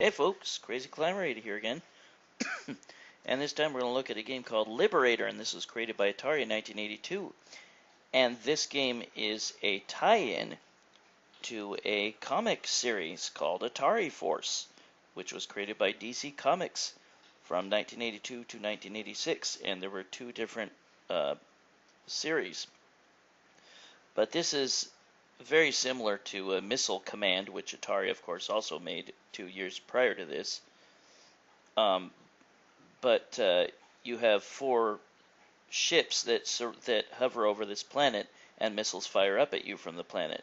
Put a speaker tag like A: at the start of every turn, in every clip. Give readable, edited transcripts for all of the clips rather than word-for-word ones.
A: Hey folks, Crazy Climber 80 here again. And this time we're going to look at a game called Liberator, and this was created by Atari in 1982. And this game is a tie-in to a comic series called Atari Force, which was created by DC Comics from 1982 to 1986, and there were two different series. But this is very similar to Missile Command, which Atari, of course, also made 2 years prior to this. But you have 4 ships that hover over this planet, and missiles fire up at you from the planet.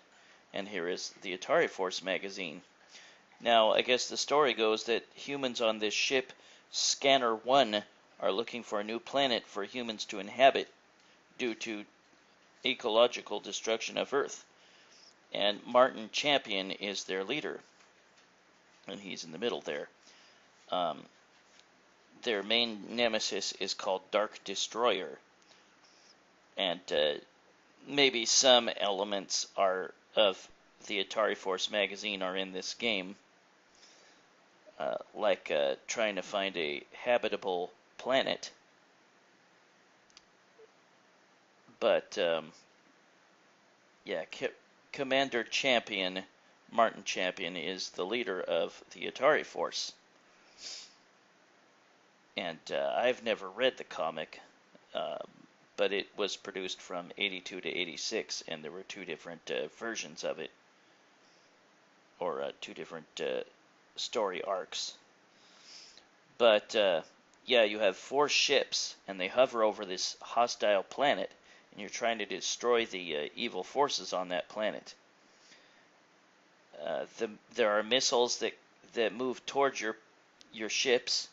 A: And here is the Atari Force magazine. Now, I guess the story goes that humans on this ship, Scanner 1, are looking for a new planet for humans to inhabit due to ecological destruction of Earth. And Martin Champion is their leader, and he's in the middle there. Their main nemesis is called Dark Destroyer, and maybe some elements of the Atari Force magazine are in this game, like trying to find a habitable planet. But yeah, Commander Champion, Martin Champion, is the leader of the Atari Force. And I've never read the comic, but it was produced from 82 to 86, and there were 2 different versions of it, or 2 different story arcs. But yeah, you have 4 ships, and they hover over this hostile planet, and you're trying to destroy the evil forces on that planet. There are missiles that move towards your ships.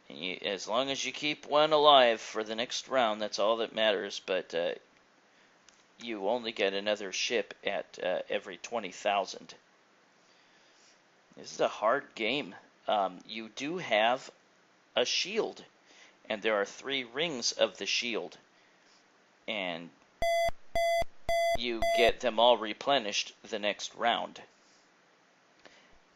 A: And as long as you keep one alive for the next round, that's all that matters. But you only get another ship at every 20,000. This is a hard game. You do have a shield, and there are 3 rings of the shield. And you get them all replenished the next round.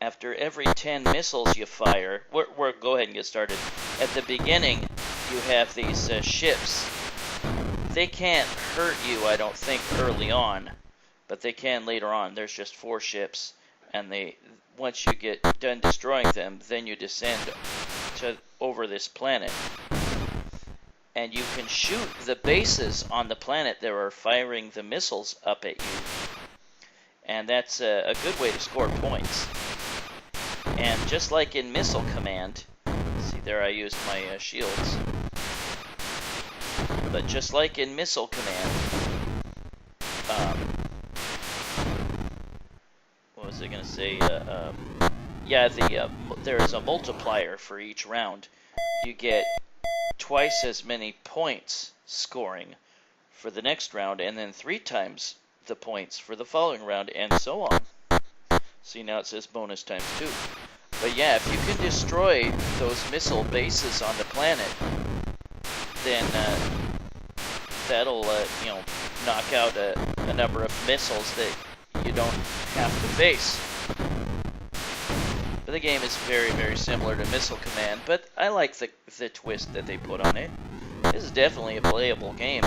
A: After every 10 missiles you fire, we're go ahead and get started. At the beginning, you have these ships. They can't hurt you, I don't think, early on, but they can later on. There's just 4 ships, and once you get done destroying them, then you descend over this planet. And you can shoot the bases on the planet that are firing the missiles up at you. And that's a good way to score points. And just like in Missile Command, see there I used my shields. But just like in Missile Command, what was I going to say? Yeah, there is a multiplier for each round. You get twice as many points scoring for the next round, and then 3 times the points for the following round, and so on. See, now it says bonus times 2. But yeah, if you can destroy those missile bases on the planet, then that'll knock out a number of missiles that you don't have to face. But the game is very, very similar to Missile Command, but I like the twist that they put on it. This is definitely a playable game.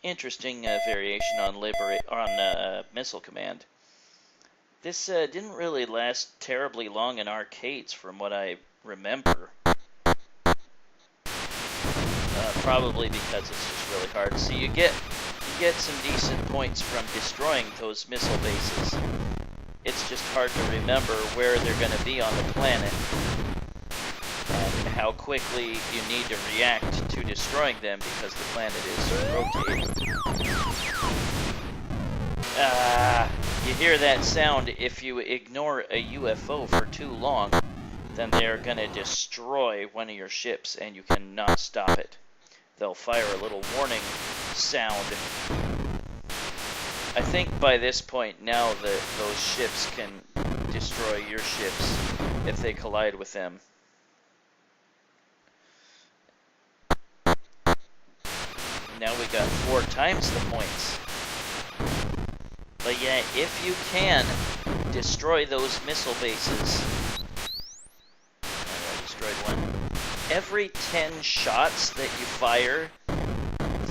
A: Interesting variation on Missile Command. This didn't really last terribly long in arcades, from what I remember. Probably because it's just really hard. So you get some decent points from destroying those missile bases. It's just hard to remember where they're going to be on the planet, and how quickly you need to react to destroying them because the planet is rotating. You hear that sound. If you ignore a UFO for too long, then they're going to destroy one of your ships, and you cannot stop it. They'll fire a little warning sound. I think by this point now that those ships can destroy your ships if they collide with them. Now we got 4 times the points. But yeah, if you can destroy those missile bases. I destroyed one. Every 10 shots that you fire,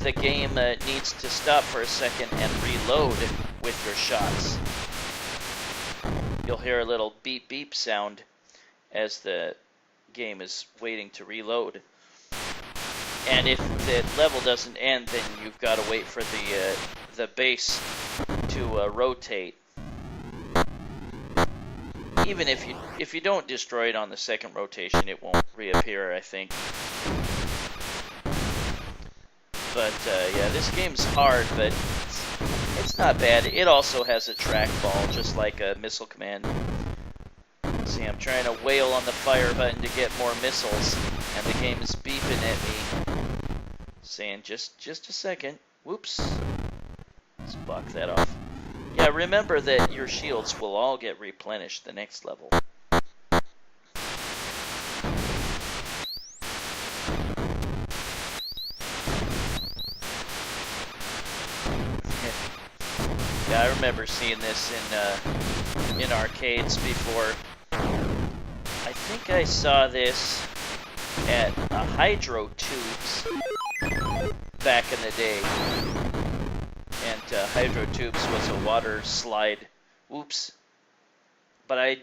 A: the game needs to stop for a second and reload with your shots. You'll hear a little beep beep sound as the game is waiting to reload. And if the level doesn't end, then you've got to wait for the base to rotate. Even if you don't destroy it on the second rotation, it won't reappear, I think. But yeah, this game's hard, but it's not bad. It also has a trackball, just like a missile command. See, I'm trying to wail on the fire button to get more missiles, and the game is beeping at me, saying just a second. Whoops. Let's block that off. Yeah, remember that your shields will all get replenished the next level. Yeah, I remember seeing this in arcades before. I think I saw this at hydro tubes back in the day. And hydro tubes was a water slide. Oops. But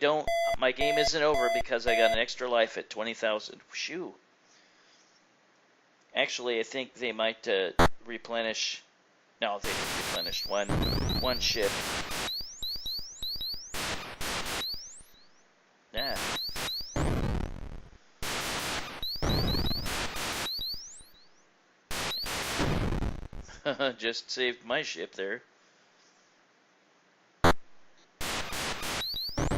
A: my game isn't over because I got an extra life at 20,000. Shoo. Actually, I think they might replenish. No, they replenished one ship. Yeah. Just saved my ship there.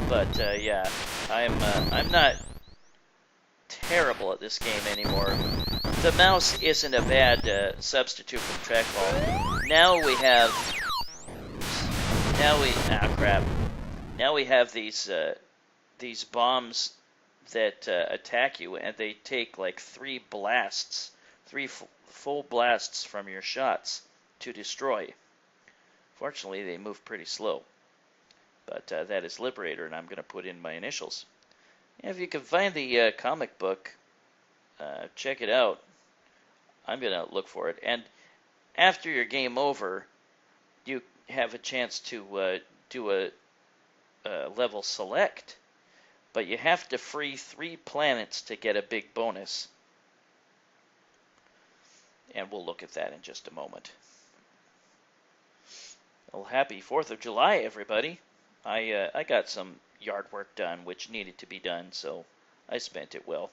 A: But yeah, I'm not terrible at this game anymore. The mouse isn't a bad substitute for the trackball. Now we have these bombs that attack you, and they take like 3 full blasts from your shots to destroy. Fortunately, they move pretty slow. But that is Liberator, and I'm going to put in my initials. And if you can find the comic book, check it out. I'm going to look for it. And after your game over, you have a chance to do a level select. But you have to free 3 planets to get a big bonus. And we'll look at that in just a moment. Well, happy 4th of July, everybody. I got some yard work done, which needed to be done, so I spent it well.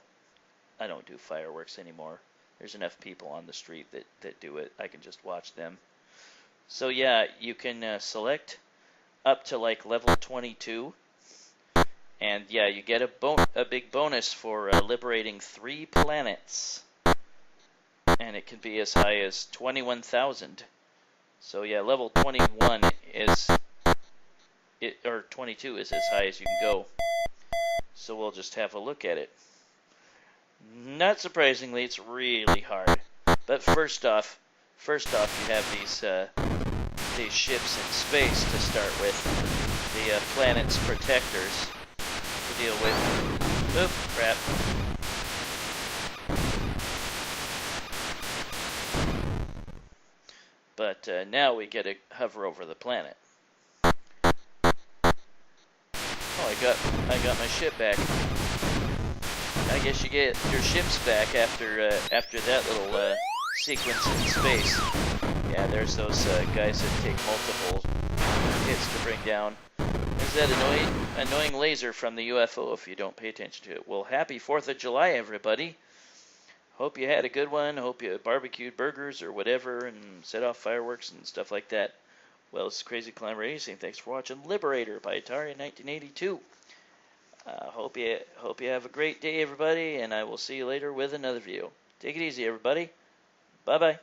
A: I don't do fireworks anymore. There's enough people on the street that do it. I can just watch them. So yeah, you can select up to like level 22. And yeah, you get a big bonus for liberating 3 planets. And it can be as high as 21,000. So yeah, level 21 or 22 is as high as you can go. So we'll just have a look at it. Not surprisingly, it's really hard. But first off, you have these ships in space to start with. The planet's protectors to deal with. Oop, crap. But now we get to hover over the planet. Oh, I got my ship back. I guess you get your ships back after that little sequence in space. Yeah, there's those guys that take multiple hits to bring down. There's that annoying laser from the UFO if you don't pay attention to it. Well, happy 4th of July, everybody. Hope you had a good one. Hope you barbecued burgers or whatever and set off fireworks and stuff like that. Well, this is Crazy Climber Racing. Thanks for watching Liberator by Atari in 1982. Hope you have a great day, everybody, and I will see you later with another video. Take it easy, everybody. Bye-bye.